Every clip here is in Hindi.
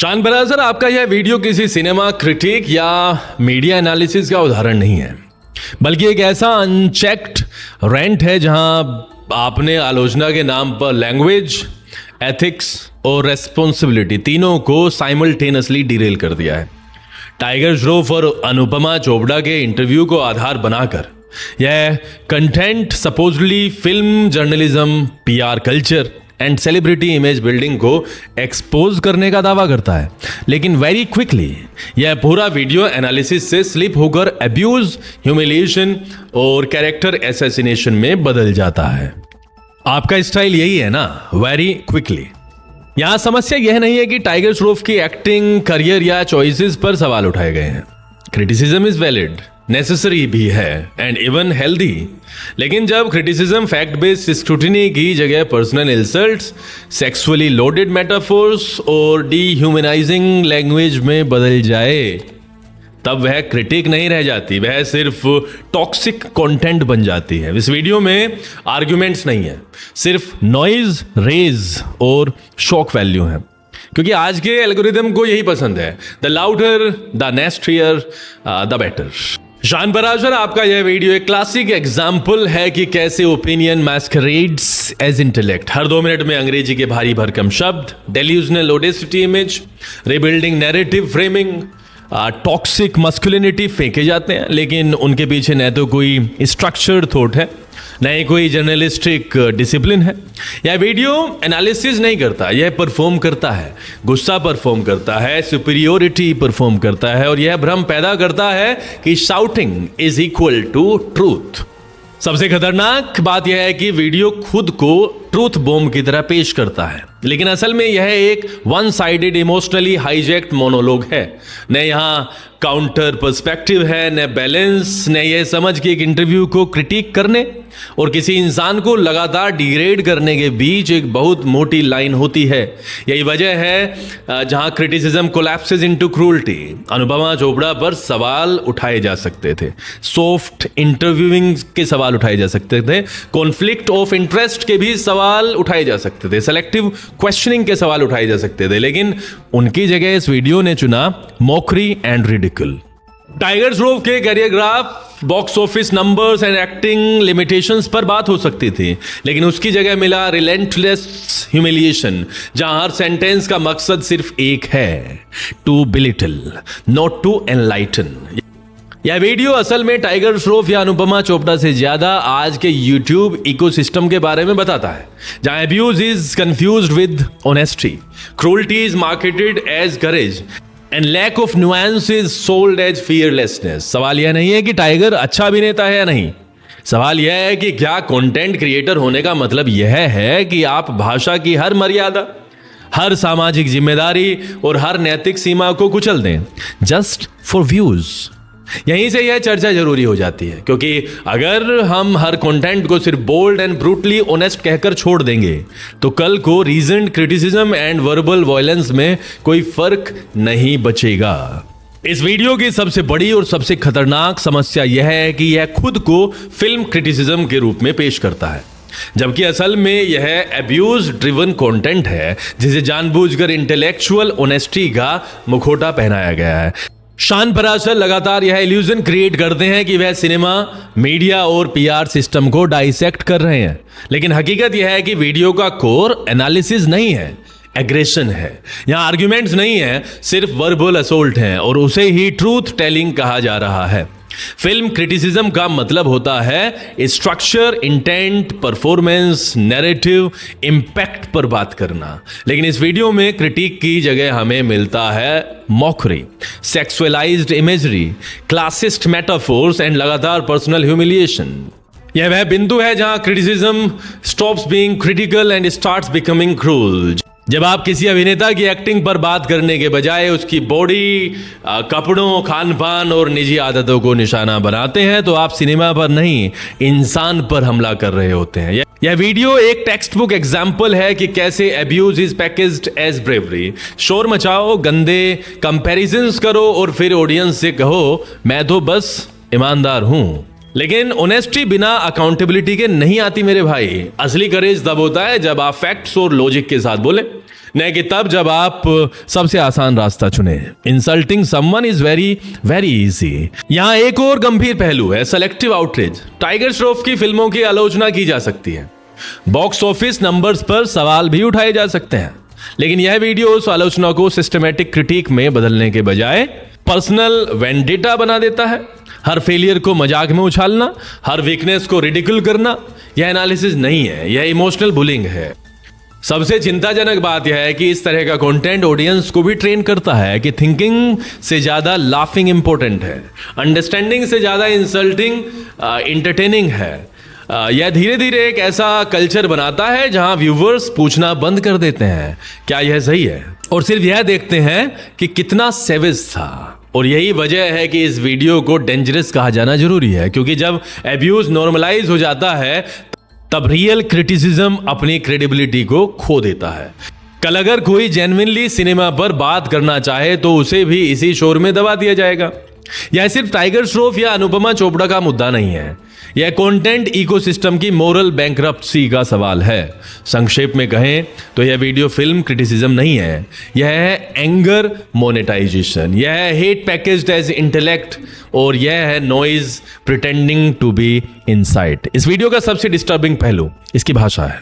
शान बरासर, आपका यह वीडियो किसी सिनेमा क्रिटिक या मीडिया एनालिसिस का उदाहरण नहीं है, बल्कि एक ऐसा अनचेक्ड रेंट है जहां आपने आलोचना के नाम पर लैंग्वेज, एथिक्स और रेस्पॉन्सिबिलिटी तीनों को साइमल्टेनियसली डिरेल कर दिया है। टाइगर श्रॉफ और अनुपमा चोपड़ा के इंटरव्यू को आधार बनाकर यह content supposedly film journalism, PR culture and celebrity image building को एक्सपोज करने का दावा करता है, लेकिन वेरी क्विकली यह पूरा वीडियो एनालिसिस से स्लिप होकर अब्यूज, ह्यूमिलिएशन और कैरेक्टर असैसिनेशन में बदल जाता है। आपका स्टाइल यही है ना, वेरी क्विकली। यहां समस्या यह नहीं है कि टाइगर श्रॉफ की एक्टिंग करियर या चॉइसेस पर सवाल उठाए गए हैं। क्रिटिसिज्म इज वैलिड, नेसेसरी भी है एंड इवन हेल्दी, लेकिन जब क्रिटिसिज्म फैक्ट बेस्ड स्क्रूटिनी की जगह personal insults, sexually loaded metaphors और डीह्यूमनाइजिंग लैंग्वेज में बदल जाए, तब वह क्रिटिक नहीं रह जाती, वह सिर्फ टॉक्सिक कंटेंट बन जाती है। इस वीडियो में आर्ग्यूमेंट्स नहीं है, सिर्फ नॉइज, रेज और शॉक वैल्यू है, क्योंकि आज के एल्गोरिदम को यही पसंद है, the louder, the nastier, the better. शान बरासर, आपका यह वीडियो एक क्लासिक एग्जाम्पल है कि कैसे ओपिनियन मैस्करेड्स एज इंटेलेक्ट। हर 2 मिनट में अंग्रेजी के भारी भरकम शब्द, delusional Audacity image, rebuilding narrative framing, toxic masculinity फेंके जाते हैं, लेकिन उनके पीछे न तो कोई स्ट्रक्चर्ड थॉट है, न ही कोई जर्नलिस्टिक डिसिप्लिन है। यह वीडियो एनालिसिस नहीं करता, यह परफॉर्म करता है, गुस्सा परफॉर्म करता है, सुपीरियोरिटी परफॉर्म करता है और यह भ्रम पैदा करता है कि shouting is equal to truth. सबसे खतरनाक बात यह है कि वीडियो खुद को ट्रूथ बॉम्ब की तरह पेश करता है, लेकिन असल में यह एक one sided emotionally hijacked monologue है। न यहाँ काउंटर पर्सपेक्टिव है, न बैलेंस, न यह समझ के एक इंटरव्यू को क्रिटिक करने और किसी इंसान को लगातार डिग्रेड करने के बीच एक बहुत मोटी लाइन होती है। यही वजह है जहां criticism collapses into cruelty. Anupama Chopra पर सवाल उठाए जा सकते थे, सॉफ्ट इंटरव्यूइंग के सवाल उठाए जा सकते थे, कॉन्फ्लिक्ट ऑफ इंटरेस्ट के भी सवाल उठाए जा सकते थे, सेलेक्टिव क्वेश्चनिंग के सवाल उठाए जा सकते थे, लेकिन उनकी जगह इस वीडियो ने चुना mockery and ridicule. Tiger Shroff के career graph, box office numbers and acting limitations पर बात हो सकती थी, लेकिन उसकी जगह मिला रिलेंटलेस ह्यूमिलिएशन, जहां हर सेंटेंस का मकसद सिर्फ एक है, to belittle, not to enlighten. यह वीडियो असल में टाइगर श्रॉफ या अनुपमा चोपड़ा से ज्यादा आज के यूट्यूब इकोसिस्टम के बारे में बताता है, जहां abuse is confused with honesty, cruelty is marketed as courage and lack of nuance is sold as fearlessness. सवाल यह नहीं है कि टाइगर अच्छा अभिनेता है या नहीं, सवाल यह है कि क्या कंटेंट क्रिएटर होने का मतलब यह है कि आप भाषा की हर मर्यादा, हर सामाजिक जिम्मेदारी और हर नैतिक सीमा को कुचल दें जस्ट फॉर व्यूज। यहीं से यह चर्चा जरूरी हो जाती है, क्योंकि अगर हम हर कंटेंट को सिर्फ बोल्ड एंड ब्रूटली ऑनेस्ट कहकर छोड़ देंगे, तो कल को रीजन्ड क्रिटिसिज्म एंड वर्बल वायलेंस में कोई फर्क नहीं बचेगा। इस वीडियो की सबसे बड़ी और सबसे खतरनाक समस्या यह है कि यह खुद को फिल्म क्रिटिसिज्म के रूप में पेश करता है, जबकि असल में यह अब्यूज ड्रिवन कंटेंट है, जिसे जानबूझकर इंटेलेक्चुअल ऑनेस्टी का मुखौटा पहनाया गया है। शान बरासर लगातार यह इल्यूजन क्रिएट करते हैं कि वह सिनेमा, मीडिया और पीआर सिस्टम को डाइसेक्ट कर रहे हैं, लेकिन हकीकत यह है कि वीडियो का कोर एनालिसिस नहीं है, एग्रेशन है। यहां आर्ग्यूमेंट्स नहीं है, सिर्फ वर्बल असोल्ट हैं और उसे ही ट्रूथ टेलिंग कहा जा रहा है। फिल्म क्रिटिसिज्म का मतलब होता है structure, intent, performance, narrative, impact पर बात करना, लेकिन इस वीडियो में क्रिटिक की जगह हमें मिलता है mockery, sexualized imagery, classist metaphors and लगातार पर्सनल ह्यूमिलिएशन। यह वह बिंदु है जहां criticism stops being critical and starts becoming cruel. जब आप किसी अभिनेता की एक्टिंग पर बात करने के बजाय उसकी बॉडी, कपड़ों, खान पान और निजी आदतों को निशाना बनाते हैं, तो आप सिनेमा पर नहीं, इंसान पर हमला कर रहे होते हैं। यह वीडियो एक टेक्स्ट बुक एग्जाम्पल है कि कैसे abuse is packaged as bravery. शोर मचाओ, गंदे कंपैरिजंस करो और फिर ऑडियंस से कहो मैं तो बस ईमानदार हूं। लेकिन ऑनेस्टी बिना अकाउंटेबिलिटी के नहीं आती मेरे भाई। असली करेज तब होता है जब आप फैक्ट्स और लॉजिक के साथ बोले, न कि तब जब आप सबसे आसान रास्ता चुने। Insulting someone is very very easy. यहां एक और गंभीर पहलू है, सेलेक्टिव आउटरीच। टाइगर श्रॉफ की फिल्मों की आलोचना की जा सकती है, बॉक्स ऑफिस नंबर्स पर सवाल भी उठाए जा सकते हैं, लेकिन यह वीडियो उस आलोचना को सिस्टमैटिक क्रिटिक में बदलने के बजाय पर्सनल वेंडेटा बना देता है। हर फेलियर को मजाक में उछालना, हर वीकनेस को रिडिकुल करना, यह एनालिसिस नहीं है, यह इमोशनल बुलिंग है। सबसे चिंताजनक बात यह है कि इस तरह का कंटेंट ऑडियंस को भी ट्रेन करता है कि थिंकिंग से ज्यादा लाफिंग इंपॉर्टेंट है, अंडरस्टैंडिंग से ज्यादा इंसल्टिंग इंटरटेनिंग है। यह धीरे धीरे एक ऐसा कल्चर बनाता है जहां व्यूवर्स पूछना बंद कर देते हैं क्या यह सही है, और सिर्फ यह देखते हैं कि कितना सेविज था। और यही वजह है कि इस वीडियो को डेंजरस कहा जाना जरूरी है, क्योंकि जब एब्यूज नॉर्मलाइज हो जाता है तब रियल क्रिटिसिज्म अपनी क्रेडिबिलिटी को खो देता है। कल अगर कोई जेन्युइनली सिनेमा पर बात करना चाहे तो उसे भी इसी शोर में दबा दिया जाएगा। यह सिर्फ टाइगर श्रॉफ या अनुपमा चोपड़ा का मुद्दा नहीं है, यह कंटेंट इकोसिस्टम की मोरल बैंकरप्सी का सवाल है। संक्षेप में कहें तो यह वीडियो फिल्म क्रिटिसिज्म नहीं है, यह है एंगर मोनेटाइजेशन, यह है हेट पैकेज्ड एज इंटेलेक्ट, और यह है noise pretending to be insight. इस वीडियो का सबसे डिस्टर्बिंग पहलू इसकी भाषा है।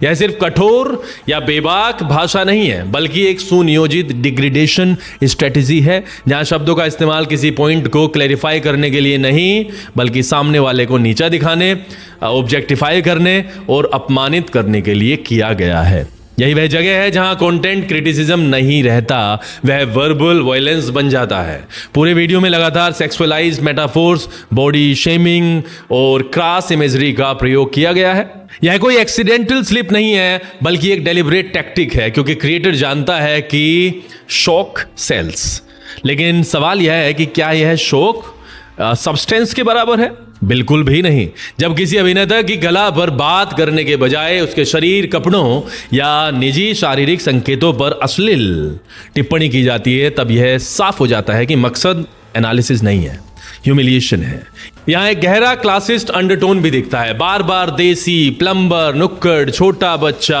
यह सिर्फ कठोर या बेबाक भाषा नहीं है, बल्कि एक सुनियोजित डिग्रेडेशन स्ट्रेटेजी है, जहां शब्दों का इस्तेमाल किसी पॉइंट को क्लैरिफाई करने के लिए नहीं, बल्कि सामने वाले को नीचा दिखाने, ऑब्जेक्टिफाई करने और अपमानित करने के लिए किया गया है। यही वह जगह है जहां कंटेंट क्रिटिसिज्म नहीं रहता, वह वर्बल वायलेंस बन जाता है। पूरे वीडियो में लगातार सेक्सुअलाइज्ड मेटाफोर्स, बॉडी शेमिंग और क्रॉस इमेजरी का प्रयोग किया गया है। यह कोई एक्सीडेंटल स्लिप नहीं है, बल्कि एक डेलिब्रेट टैक्टिक है, क्योंकि क्रिएटर जानता है कि शॉक सेल्स। लेकिन सवाल यह है कि क्या यह शॉक सब्सटेंस के बराबर है? बिल्कुल भी नहीं। जब किसी अभिनेता की कला पर बात करने के बजाय उसके शरीर, कपड़ों या निजी शारीरिक संकेतों पर अश्लील टिप्पणी की जाती है, तब यह साफ हो जाता है कि मकसद एनालिसिस नहीं है, ह्यूमिलिएशन है। यहां एक गहरा क्लासिस्ट अंडरटोन भी दिखता है। बार बार देसी, प्लम्बर, नुक्कड़, छोटा बच्चा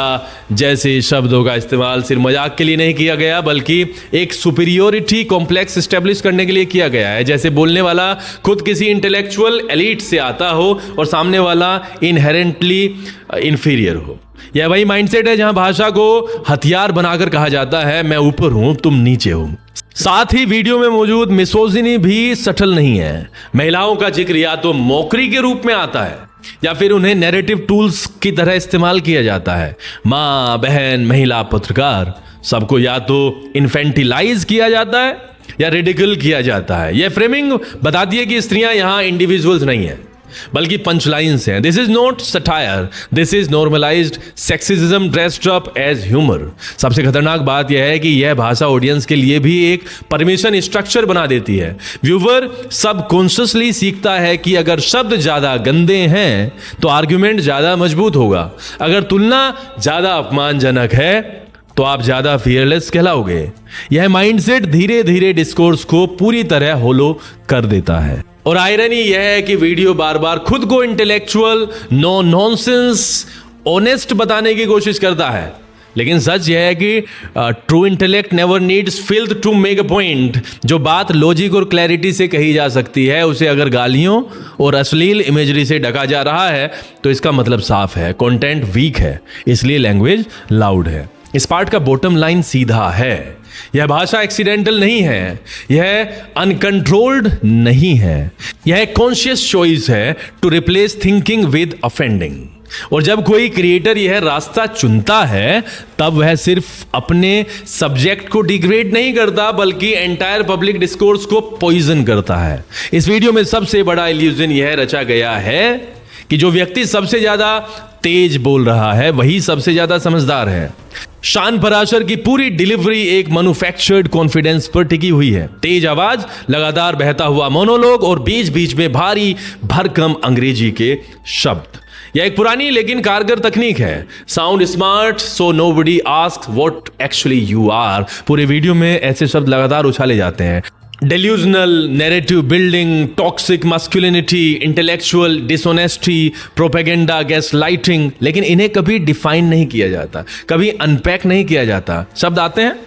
जैसे शब्दों का इस्तेमाल सिर्फ मजाक के लिए नहीं किया गया, बल्कि एक सुपीरियोरिटी कॉम्प्लेक्स एस्टेब्लिश करने के लिए किया गया है। जैसे बोलने वाला खुद किसी इंटेलेक्चुअल एलीट से आता हो और सामने वाला इनहेरेंटली इंफीरियर हो। यह वही माइंडसेट है जहां भाषा को हथियार बनाकर कहा जाता है, मैं ऊपर हूं, तुम नीचे हो। साथ ही वीडियो में मौजूद मिसोजिनी भी सटल नहीं है। महिलाओं का जिक्र या तो मौकरी के रूप में आता है या फिर उन्हें नैरेटिव टूल्स की तरह इस्तेमाल किया जाता है। माँ, बहन, महिला, पत्रकार, सबको या तो इन्फेंटिलाइज किया जाता है या रिडिकल किया जाता है। यह फ्रेमिंग बताती है कि स्त्रियां यहां इंडिविजुअल्स नहीं है, बल्कि पंचलाइंस हैं। This is not satire, this is normalised sexism dressed up as humour. सबसे खतरनाक बात यह है कि यह भाषा ऑडियंस के लिए भी एक परमिशन स्ट्रक्चर बना देती है। व्यूवर सबकॉन्शियसली सीखता है कि अगर शब्द ज्यादा गंदे हैं तो आर्ग्यूमेंट ज्यादा मजबूत होगा, अगर तुलना ज्यादा अपमानजनक है तो आप ज्यादा फियरलेस कहलाओगे। यह माइंडसेट धीरे धीरे डिस्कोर्स को पूरी तरह होलो कर देता है। और आयरनी यह है कि वीडियो बार बार खुद को इंटेलेक्चुअल, नो नॉनसेंस, ऑनेस्ट बताने की कोशिश करता है, लेकिन सच यह है कि true intellect never needs filth to make a point. जो बात लॉजिक और क्लैरिटी से कही जा सकती है, उसे अगर गालियों और अश्लील इमेजरी से ढका जा रहा है तो इसका मतलब साफ है, कंटेंट वीक है, इसलिए लैंग्वेज लाउड है। इस पार्ट का बॉटम लाइन सीधा है, यह भाषा एक्सीडेंटल नहीं है, यह अनकंट्रोल्ड नहीं है, यह एक कॉन्शियस चॉइस है to replace thinking with offending. और जब कोई क्रिएटर यह रास्ता चुनता है तब वह सिर्फ अपने सब्जेक्ट को डिग्रेड नहीं करता, बल्कि एंटायर पब्लिक डिस्कोर्स को पॉइजन करता है। इस वीडियो में सबसे बड़ा इल्यूजन यह रचा गया है कि जो व्यक्ति सबसे ज्यादा तेज बोल रहा है वही सबसे ज्यादा समझदार है। शान पराशर की पूरी डिलीवरी एक मैन्युफैक्चर्ड कॉन्फिडेंस पर टिकी हुई है। तेज आवाज, लगातार बहता हुआ मोनोलॉग और बीच बीच में भारी भरकम अंग्रेजी के शब्द। यह एक पुरानी लेकिन कारगर तकनीक है। Sound smart so nobody asks what actually you are. पूरे वीडियो में ऐसे शब्द लगातार उछाले जाते हैं। Delusional narrative building, toxic masculinity, intellectual dishonesty, propaganda, gaslighting, लेकिन इन्हें कभी डिफाइन नहीं किया जाता, कभी अनपैक नहीं किया जाता। शब्द आते हैं,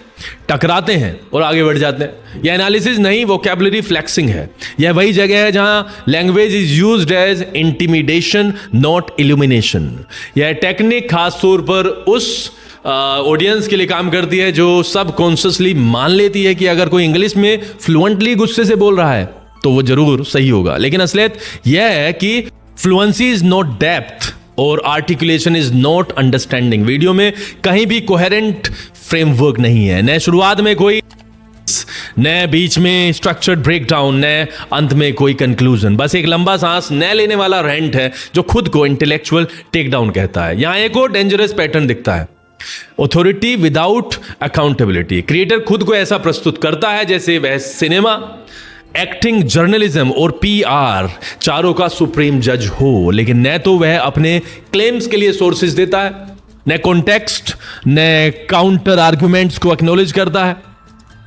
टकराते हैं और आगे बढ़ जाते हैं। यह एनालिसिस नहीं, वोकैबुलरी फ्लेक्सिंग है। यह वही जगह है जहां language is used as intimidation not illumination. यह टेक्निक खास तौर पर उस ऑडियंस के लिए काम करती है जो सब कॉन्शियसली मान लेती है कि अगर कोई इंग्लिश में फ्लुएंटली गुस्से से बोल रहा है तो वो जरूर सही होगा, लेकिन असलियत यह है कि फ्लुएंसी इज नॉट डेप्थ और articulation is not understanding. Video में कहीं भी कोहेरेंट फ्रेमवर्क नहीं है, न शुरुआत में कोई, न बीच में स्ट्रक्चर्ड ब्रेकडाउन, न अंत में कोई कंक्लूजन। बस एक लंबा सांस न लेने वाला रेंट है जो खुद को इंटेलेक्चुअल टेकडाउन कहता है। यहां एक और डेंजरस पैटर्न दिखता है, ऑथोरिटी विदाउट अकाउंटेबिलिटी। क्रिएटर खुद को ऐसा प्रस्तुत करता है जैसे वह सिनेमा, एक्टिंग, जर्नलिज्म और पीआर चारों का सुप्रीम जज हो, लेकिन न तो वह अपने क्लेम्स के लिए सोर्सेज देता है, न कॉन्टेक्स्ट, न काउंटर आर्गुमेंट्स को एक्नॉलेज करता है।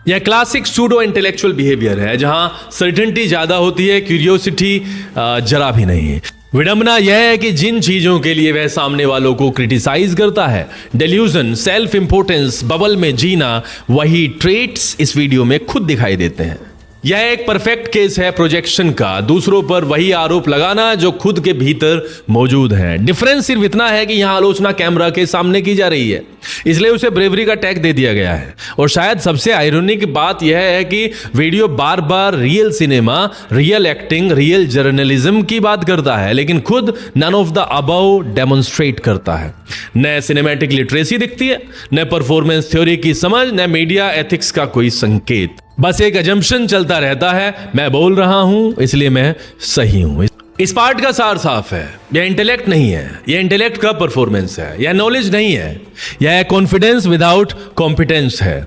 यह क्लासिक सूडो इंटेलेक्चुअल बिहेवियर है जहां सर्टेनिटी ज्यादा होती है, क्यूरियोसिटी जरा भी नहीं। विडंबना यह है कि जिन चीजों के लिए वह सामने वालों को क्रिटिसाइज करता है, डेल्यूजन, सेल्फ इंपोर्टेंस, बबल में जीना, वही ट्रेट्स इस वीडियो में खुद दिखाई देते हैं। यह एक परफेक्ट केस है प्रोजेक्शन का, दूसरों पर वही आरोप लगाना जो खुद के भीतर मौजूद है। डिफरेंस सिर्फ इतना है कि यहां आलोचना कैमरा के सामने की जा रही है, इसलिए उसे ब्रेवरी का टैग दे दिया गया है। और शायद सबसे आयरनिक बात यह है कि वीडियो बार बार real cinema, real acting, real journalism की बात करता है, लेकिन खुद none of the above demonstrate करता है। न सिनेमैटिक लिटरेसी दिखती है, न परफॉर्मेंस थ्योरी की समझ, न मीडिया एथिक्स का कोई संकेत। बस एक अजम्पशन चलता रहता है, मैं बोल रहा हूं इसलिए मैं सही हूं। इस पार्ट का सार साफ है, यह इंटेलेक्ट नहीं है, यह इंटेलेक्ट का परफॉर्मेंस है। यह नॉलेज नहीं है, यह कॉन्फिडेंस विदाउट कॉम्पिटेंस है।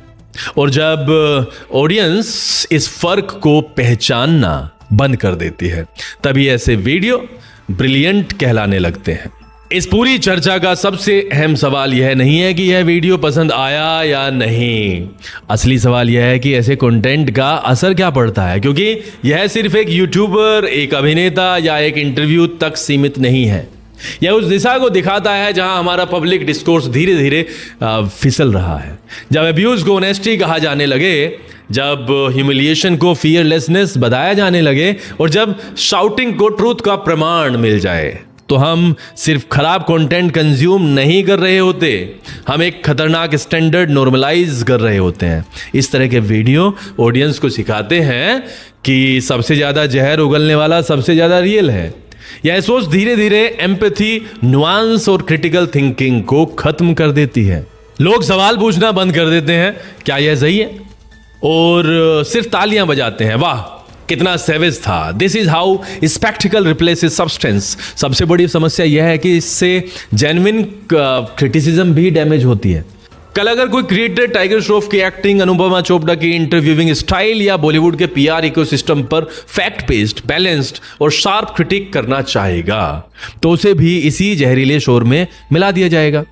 और जब ऑडियंस इस फर्क को पहचानना बंद कर देती है, तभी ऐसे वीडियो ब्रिलियंट कहलाने लगते हैं। इस पूरी चर्चा का सबसे अहम सवाल यह नहीं है कि यह वीडियो पसंद आया या नहीं। असली सवाल यह है कि ऐसे कंटेंट का असर क्या पड़ता है, क्योंकि यह सिर्फ एक यूट्यूबर, एक अभिनेता या एक इंटरव्यू तक सीमित नहीं है। यह उस दिशा को दिखाता है जहां हमारा पब्लिक डिस्कोर्स धीरे धीरे फिसल रहा है। जब अब्यूज को ऑनेस्टी कहा जाने लगे, जब ह्यूमिलिएशन को फियरलेसनेस बताया जाने लगे, और जब शाउटिंग को ट्रूथ का प्रमाण मिल जाए, तो हम सिर्फ खराब कंटेंट कंज्यूम नहीं कर रहे होते, हम एक खतरनाक स्टैंडर्ड नॉर्मलाइज कर रहे होते हैं। इस तरह के वीडियो ऑडियंस को सिखाते हैं कि सबसे ज्यादा जहर उगलने वाला सबसे ज्यादा रियल है। यह सोच धीरे धीरे एम्पैथी, नुआंस और क्रिटिकल थिंकिंग को खत्म कर देती है। लोग सवाल पूछना बंद कर देते हैं, क्या यह सही है, और सिर्फ तालियां बजाते हैं, वाह कितना सेवेज था। This is how spectacled replaces substance. सबसे बड़ी समस्या यह है कि इससे जेन्युइन क्रिटिसिज्म भी डैमेज होती है। कल अगर कोई क्रिएटर टाइगर श्रॉफ की एक्टिंग, अनुपमा चोपड़ा की इंटरव्यूइंग स्टाइल या बॉलीवुड के पीआर इकोसिस्टम पर फैक्ट बेस्ड, बैलेंस्ड और शार्प क्रिटिक करना चाहेगा, तो उसे भी इसी जहरीले शोर में मिला दिया जाएगा।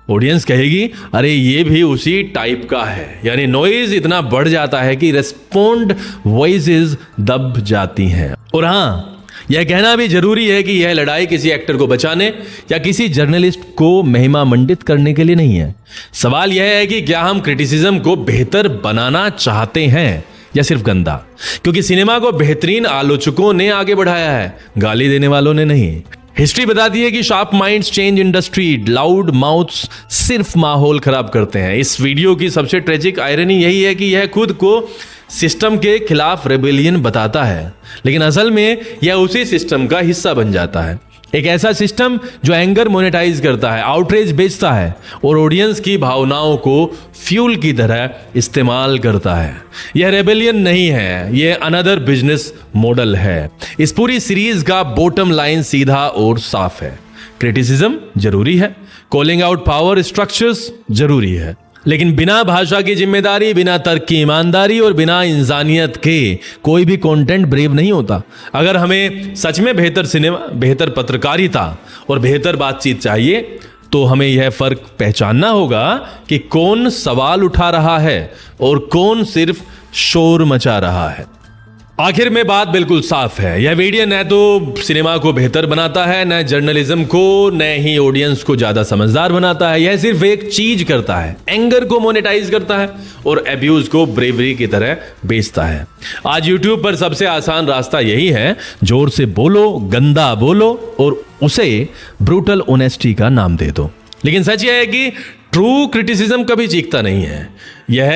ऑडियंस कहेगी, अरे ये भी उसी टाइप का है, यानी नॉइज इतना बढ़ जाता है कि रेस्पोंड वॉइसेस दब जाती हैं। और हाँ, यह कहना भी जरूरी है कि यह लड़ाई किसी एक्टर को बचाने या किसी जर्नलिस्ट को महिमा मंडित करने के लिए नहीं है। सवाल यह है कि क्या हम क्रिटिसिज्म को बेहतर बनाना चाहते हैं या सिर्फ गंदा, क्योंकि सिनेमा को बेहतरीन आलोचकों ने आगे बढ़ाया है, गाली देने वालों ने नहीं। हिस्ट्री बताती है कि sharp minds change industry, loud mouths सिर्फ माहौल खराब करते हैं। इस वीडियो की सबसे ट्रेजिक आयरनी यही है कि यह खुद को सिस्टम के खिलाफ रेबेलियन बताता है, लेकिन असल में यह उसी सिस्टम का हिस्सा बन जाता है। एक ऐसा सिस्टम जो एंगर मोनेटाइज करता है, आउटरेज बेचता है और ऑडियंस की भावनाओं को फ्यूल की तरह इस्तेमाल करता है। यह रेबेलियन नहीं है, यह अनदर बिजनेस मॉडल है। इस पूरी सीरीज का बॉटम लाइन सीधा और साफ है, क्रिटिसिज्म जरूरी है, कॉलिंग आउट पावर स्ट्रक्चर्स जरूरी है, लेकिन बिना भाषा की जिम्मेदारी, बिना तर्क की ईमानदारी और बिना इंसानियत के कोई भी कंटेंट ब्रेव नहीं होता। अगर हमें सच में बेहतर सिनेमा, बेहतर पत्रकारिता और बेहतर बातचीत चाहिए, तो हमें यह फर्क पहचानना होगा कि कौन सवाल उठा रहा है और कौन सिर्फ शोर मचा रहा है। आखिर में बात बिल्कुल साफ है, यह वीडियो न तो सिनेमा को बेहतर बनाता है, न जर्नलिज्म को, न ही ऑडियंस को ज्यादा समझदार बनाता है। यह सिर्फ एक चीज करता है, एंगर को मोनेटाइज करता है और अब्यूज को ब्रेवरी की तरह बेचता है। आज यूट्यूब पर सबसे आसान रास्ता यही है, जोर से बोलो, गंदा बोलो और उसे ब्रूटल ऑनेस्टी का नाम दे दो। लेकिन सच यह है कि ट्रू क्रिटिसिज्म कभी चीखता नहीं है, यह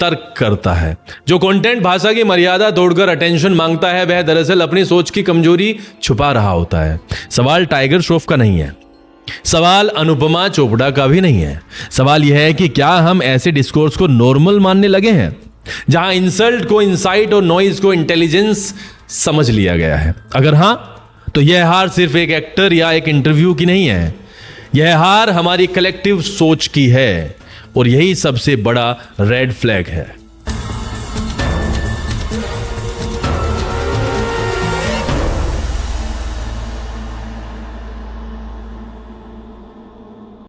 तर्क करता है। जो कंटेंट भाषा की मर्यादा तोड़कर अटेंशन मांगता है, वह दरअसल अपनी सोच की कमजोरी छुपा रहा होता है। सवाल टाइगर श्रॉफ का नहीं है, सवाल अनुपमा चोपड़ा का भी नहीं है। सवाल यह है कि क्या हम ऐसे डिस्कोर्स को नॉर्मल मानने लगे हैं, जहां इंसल्ट को इंसाइट और नॉइज को इंटेलिजेंस समझ लिया गया है। अगर हां, तो यह हार सिर्फ एक एक्टर या एक इंटरव्यू की नहीं है, यह हार हमारी कलेक्टिव सोच की है और यही सबसे बड़ा रेड फ्लैग है।